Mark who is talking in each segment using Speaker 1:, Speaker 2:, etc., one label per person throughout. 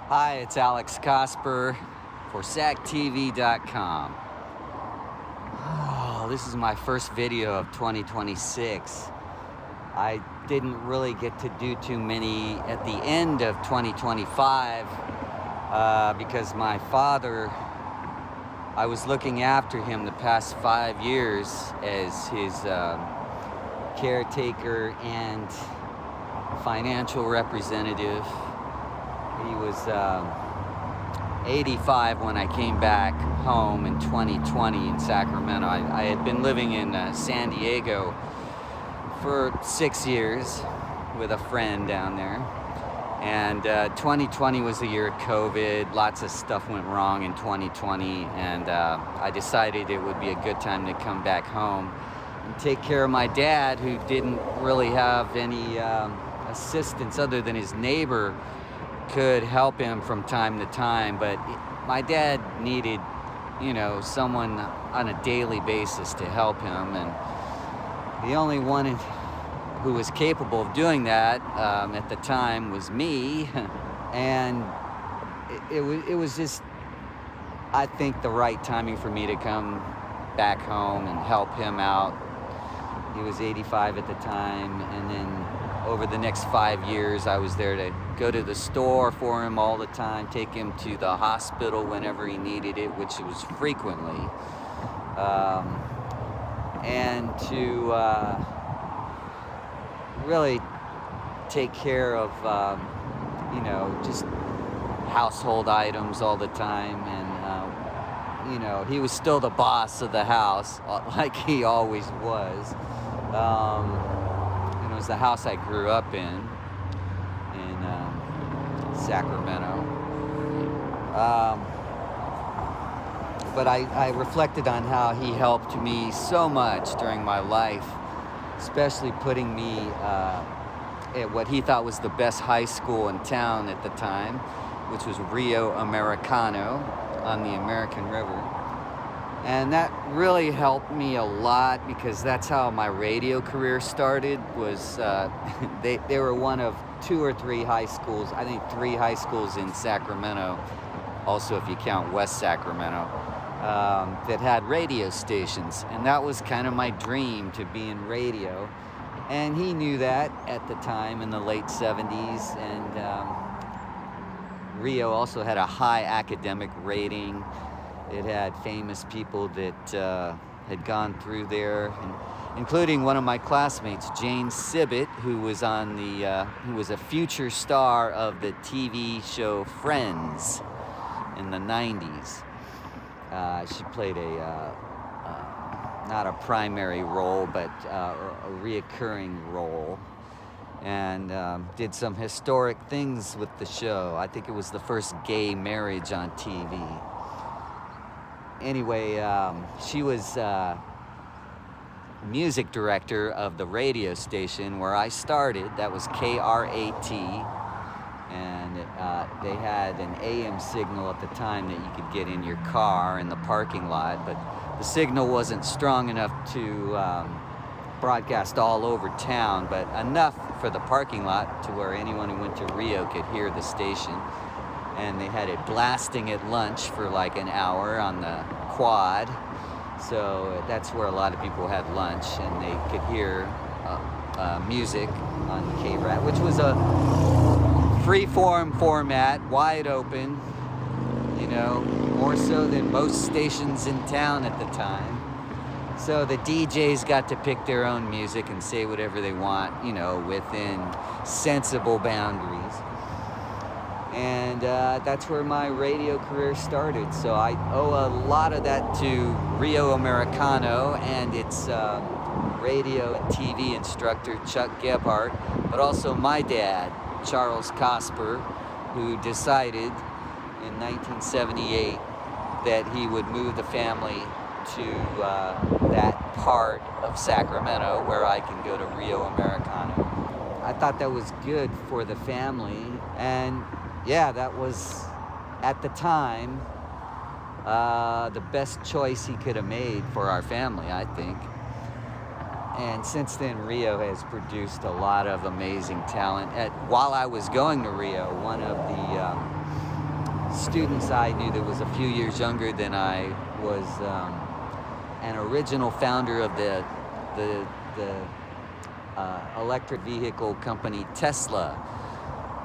Speaker 1: Hi, it's Alex Cosper for SacTV.com. Oh, this is my first video of 2026. I didn't really get to do too many at the end of 2025 because my father, I was looking after him the past 5 years as his caretaker and financial representative. He was 85 when I came back home in 2020 in Sacramento. I had been living in San Diego for 6 years with a friend down there. And 2020 was the year of COVID. Lots of stuff went wrong in 2020. And I decided it would be a good time to come back home and take care of my dad, who didn't really have any assistance other than his neighbor could help him from time to time. But my dad needed, someone on a daily basis to help him, and the only one who was capable of doing that at the time was me. And it was just, I think, the right timing for me to come back home and help him out. He was 85 at the time, and then over the next 5 years, I was there to go to the store for him all the time, take him to the hospital whenever he needed it, which was frequently, and to really take care of, just household items all the time. And, he was still the boss of the house, like he always was. It was the house I grew up in Sacramento. But I reflected on how he helped me so much during my life, especially putting me at what he thought was the best high school in town at the time, which was Rio Americano on the American River. And that really helped me a lot, because that's how my radio career started. Was they were one of 2 or 3 high schools, I think 3 high schools in Sacramento, also if you count West Sacramento, that had radio stations. And that was kind of my dream, to be in radio. And he knew that at the time in the late 70s. And Rio also had a high academic rating. It had famous people that had gone through there. including one of my classmates, Jane Sibbett, who was who was a future star of the TV show Friends in the 90s. She played not a primary role, but a reoccurring role, and did some historic things with the show. I think it was the first gay marriage on TV. Anyway, she was music director of the radio station where I started. That was KRAT, and they had an AM signal at the time that you could get in your car in the parking lot, but the signal wasn't strong enough to broadcast all over town, but enough for the parking lot to where anyone who went to Rio could hear the station. And they had it blasting at lunch for like an hour on the quad. So that's where a lot of people had lunch, and they could hear music on KRAT, which was a free-form format, wide open, you know, more so than most stations in town at the time. So the DJs got to pick their own music and say whatever they want, you know, within sensible boundaries. And that's where my radio career started. So I owe a lot of that to Rio Americano and its radio and TV instructor, Chuck Gebhardt, but also my dad, Charles Cosper, who decided in 1978 that he would move the family to that part of Sacramento where I can go to Rio Americano. I thought that was good for the family, and yeah, that was, at the time, the best choice he could have made for our family, I think. And since then, Rio has produced a lot of amazing talent. While I was going to Rio, one of the students I knew that was a few years younger than I was an original founder of the electric vehicle company Tesla.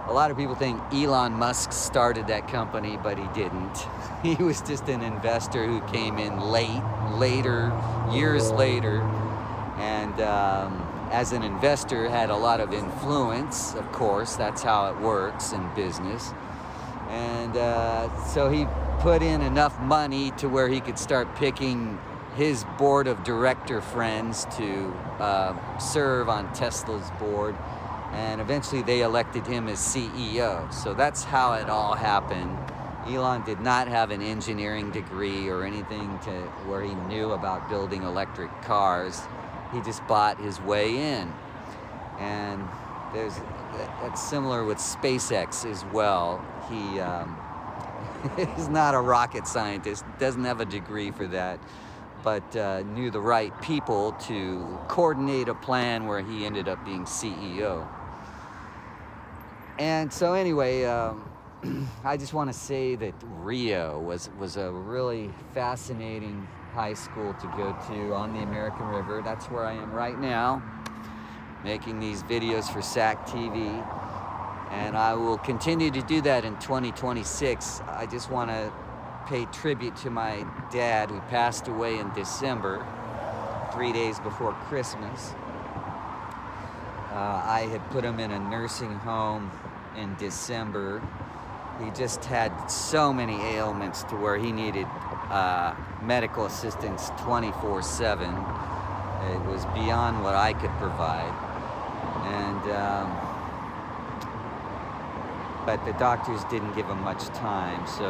Speaker 1: A lot of people think Elon Musk started that company, but he didn't. He was just an investor who came in years later, and as an investor had a lot of influence, of course. That's how it works in business. And so he put in enough money to where he could start picking his board of director friends to serve on Tesla's board. And eventually they elected him as CEO. So that's how it all happened. Elon did not have an engineering degree or anything to where he knew about building electric cars. He just bought his way in. And that's similar with SpaceX as well. He is not a rocket scientist, doesn't have a degree for that, but knew the right people to coordinate a plan where he ended up being CEO. And so anyway, I just want to say that Rio was a really fascinating high school to go to on the American River. That's where I am right now, making these videos for SAC TV. And I will continue to do that in 2026. I just want to pay tribute to my dad, who passed away in December, 3 days before Christmas. I had put him in a nursing home in December. He just had so many ailments to where he needed medical assistance 24/7. It was beyond what I could provide. And but the doctors didn't give him much time, so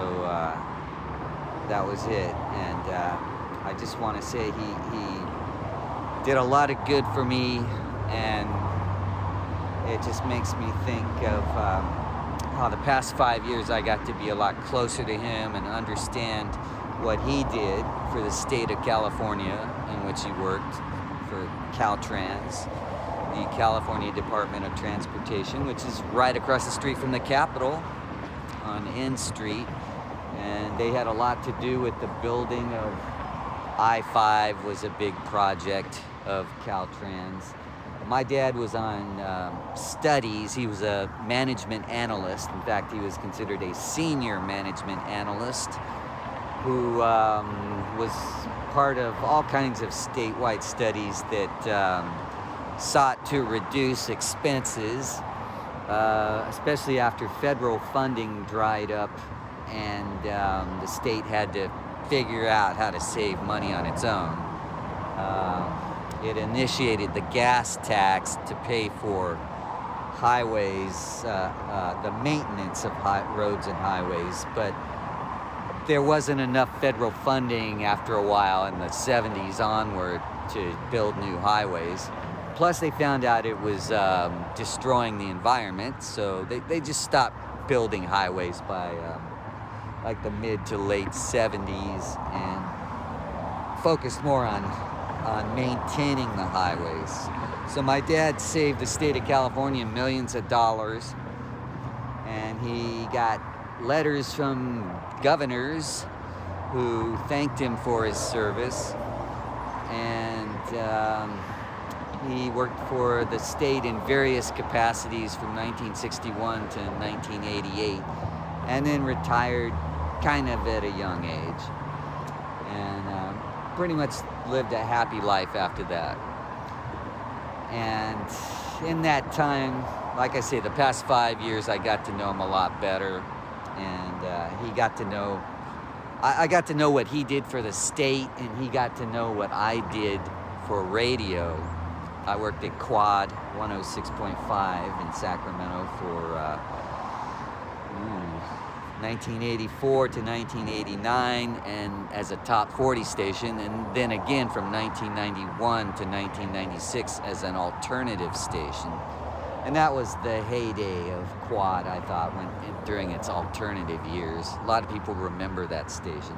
Speaker 1: that was it. And I just want to say he did a lot of good for me, and it just makes me think of how the past 5 years I got to be a lot closer to him and understand what he did for the state of California, in which he worked for Caltrans, the California Department of Transportation, which is right across the street from the Capitol on N Street. And they had a lot to do with the building of I-5 was a big project of Caltrans. My dad was on studies. He was a management analyst. In fact, he was considered a senior management analyst who was part of all kinds of statewide studies that sought to reduce expenses, especially after federal funding dried up and the state had to figure out how to save money on its own. It initiated the gas tax to pay for highways, the maintenance of roads and highways, but there wasn't enough federal funding after a while in the 70s onward to build new highways. Plus they found out it was destroying the environment, so they just stopped building highways by like the mid to late 70s and focused more on maintaining the highways. So my dad saved the state of California millions of dollars, and he got letters from governors who thanked him for his service, and he worked for the state in various capacities from 1961 to 1988, and then retired kind of at a young age, and pretty much lived a happy life after that. And in that time, like I say, the past 5 years, I got to know him a lot better, and he got to know, I got to know what he did for the state, and he got to know what I did for radio. I worked at Quad 106.5 in Sacramento for 1984 to 1989, and as a top 40 station, and then again from 1991 to 1996 as an alternative station. And that was the heyday of Quad, I thought, during its alternative years. A lot of people remember that station.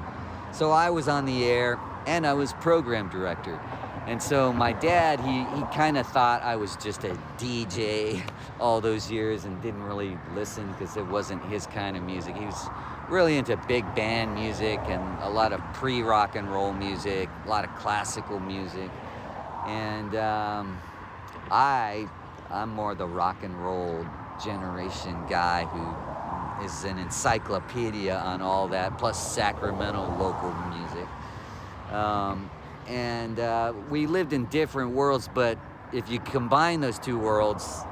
Speaker 1: So I was on the air, and I was program director. And so my dad, he kind of thought I was just a DJ all those years and didn't really listen because it wasn't his kind of music. He was really into big band music and a lot of pre-rock and roll music, a lot of classical music. And I'm more the rock and roll generation guy who is an encyclopedia on all that, plus Sacramento local music. And we lived in different worlds, but if you combine those two worlds,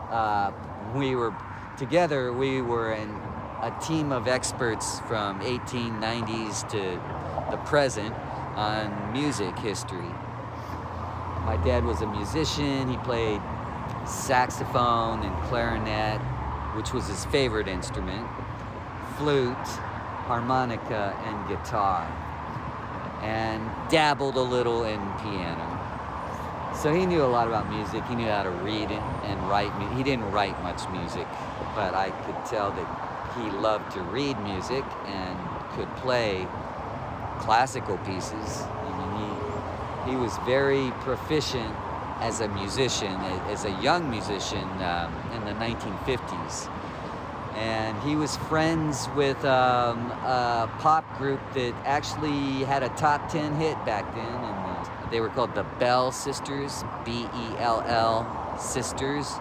Speaker 1: we were together. We were a team of experts from 1890s to the present on music history. My dad was a musician. He played saxophone and clarinet, which was his favorite instrument, flute, harmonica, and guitar, and dabbled a little in piano. So he knew a lot about music. He knew how to read and write. He didn't write much music, but I could tell that he loved to read music and could play classical pieces. I mean, he was very proficient as a musician, as a young musician in the 1950s. And he was friends with a pop group that actually had a top 10 hit back then, and they were called the Bell Sisters, Bell Sisters,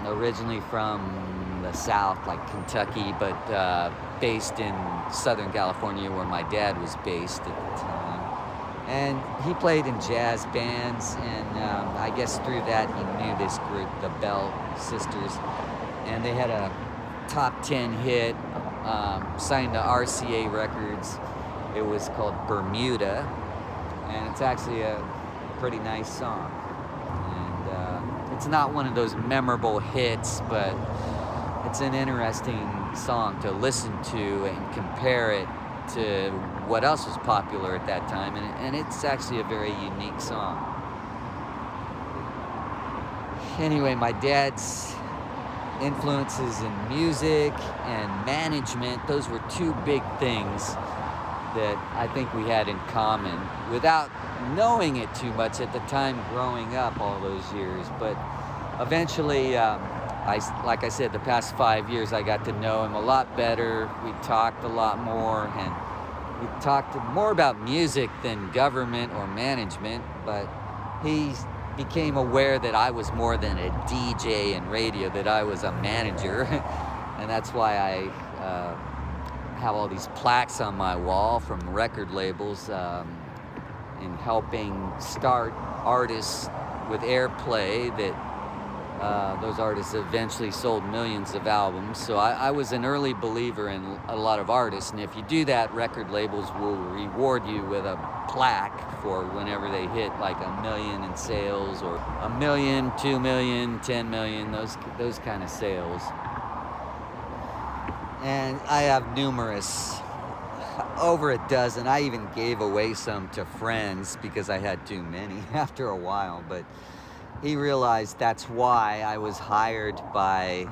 Speaker 1: originally from the South, like Kentucky, but based in Southern California, where my dad was based at the time. And he played in jazz bands, and I guess through that he knew this group, the Bell Sisters. And they had a top 10 hit, signed to RCA Records. It was called Bermuda, and it's actually a pretty nice song. And it's not one of those memorable hits, but it's an interesting song to listen to and compare it to what else was popular at that time, and it's actually a very unique song. Anyway, my dad's influences in music and management, those were two big things that I think we had in common without knowing it too much at the time growing up all those years. But eventually, like I said, the past 5 years I got to know him a lot better. We talked a lot more, and we talked more about music than government or management, but he became aware that I was more than a DJ in radio, that I was a manager. And that's why I have all these plaques on my wall from record labels in helping start artists with airplay that those artists eventually sold millions of albums. So I was an early believer in a lot of artists, and if you do that, record labels will reward you with a plaque for whenever they hit like 1 million in sales, or 1 million, 2 million, 10 million, those kind of sales. And I have numerous, over a dozen. I even gave away some to friends because I had too many after a while, but he realized that's why I was hired by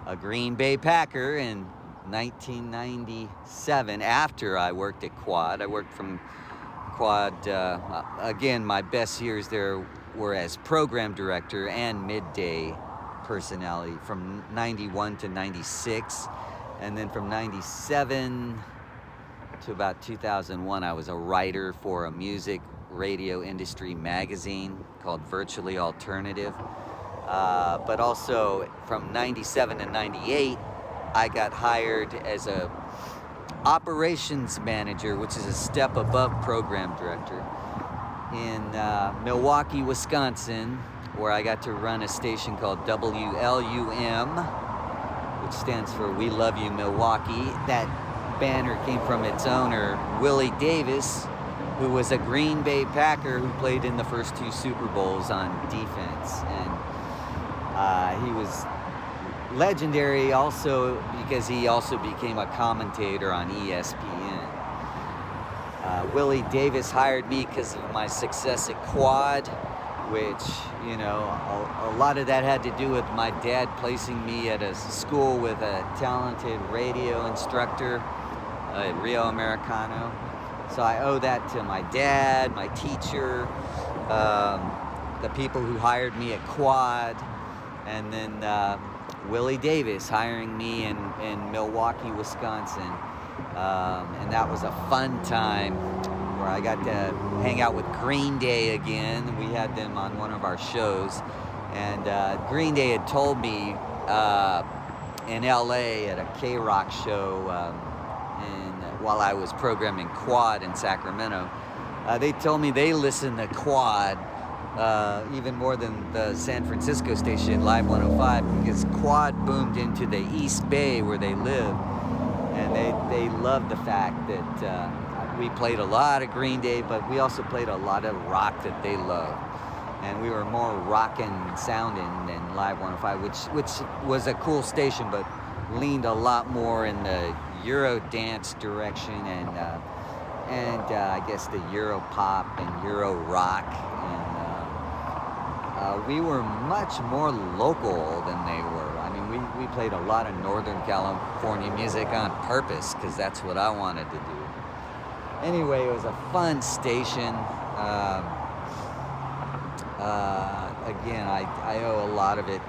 Speaker 1: a Green Bay Packer in 1997 after I worked at Quad. I worked from Quad, again, my best years there were as program director and midday personality from 91 to 96. And then from 97 to about 2001, I was a writer for a music radio industry magazine called Virtually Alternative. But also from 97 to 98, I got hired as a operations manager, which is a step above program director, in Milwaukee, Wisconsin, where I got to run a station called WLUM, which stands for We Love You Milwaukee. That banner came from its owner, Willie Davis, who was a Green Bay Packer who played in the first 2 Super Bowls on defense. And he was legendary also because he also became a commentator on ESPN. Willie Davis hired me because of my success at Quad, which, you know, a lot of that had to do with my dad placing me at a school with a talented radio instructor at Rio Americano. So I owe that to my dad, my teacher, the people who hired me at Quad, and then Willie Davis hiring me in Milwaukee, Wisconsin. And that was a fun time where I got to hang out with Green Day again. We had them on one of our shows. And Green Day had told me in LA at a K-Rock show while I was programming Quad in Sacramento, they told me they listened to Quad even more than the San Francisco station, Live 105, because Quad boomed into the East Bay where they live. And they loved the fact that we played a lot of Green Day, but we also played a lot of rock that they loved. And we were more rockin' sounding than Live 105, which was a cool station, but leaned a lot more in the Euro dance direction and I guess the Euro pop and Euro rock. And we were much more local than they were. I mean, we played a lot of Northern California music on purpose because that's what I wanted to do. Anyway, it was a fun station. Again, I owe a lot of it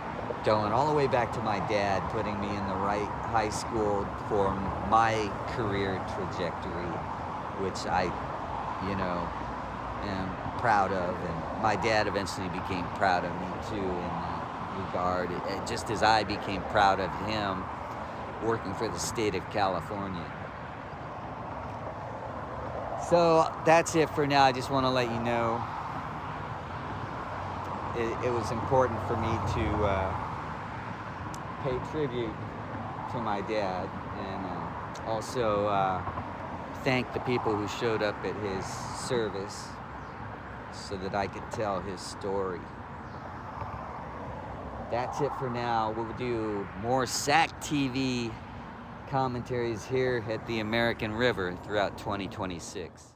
Speaker 1: going all the way back to my dad putting me in the right high school for my career trajectory, which I, you know, am proud of. And my dad eventually became proud of me too in that regard, just as I became proud of him working for the state of California. So that's it for now. I just want to let you know it was important for me to pay tribute to my dad and also thank the people who showed up at his service so that I could tell his story. That's it for now. We'll do more SAC TV commentaries here at the American River throughout 2026.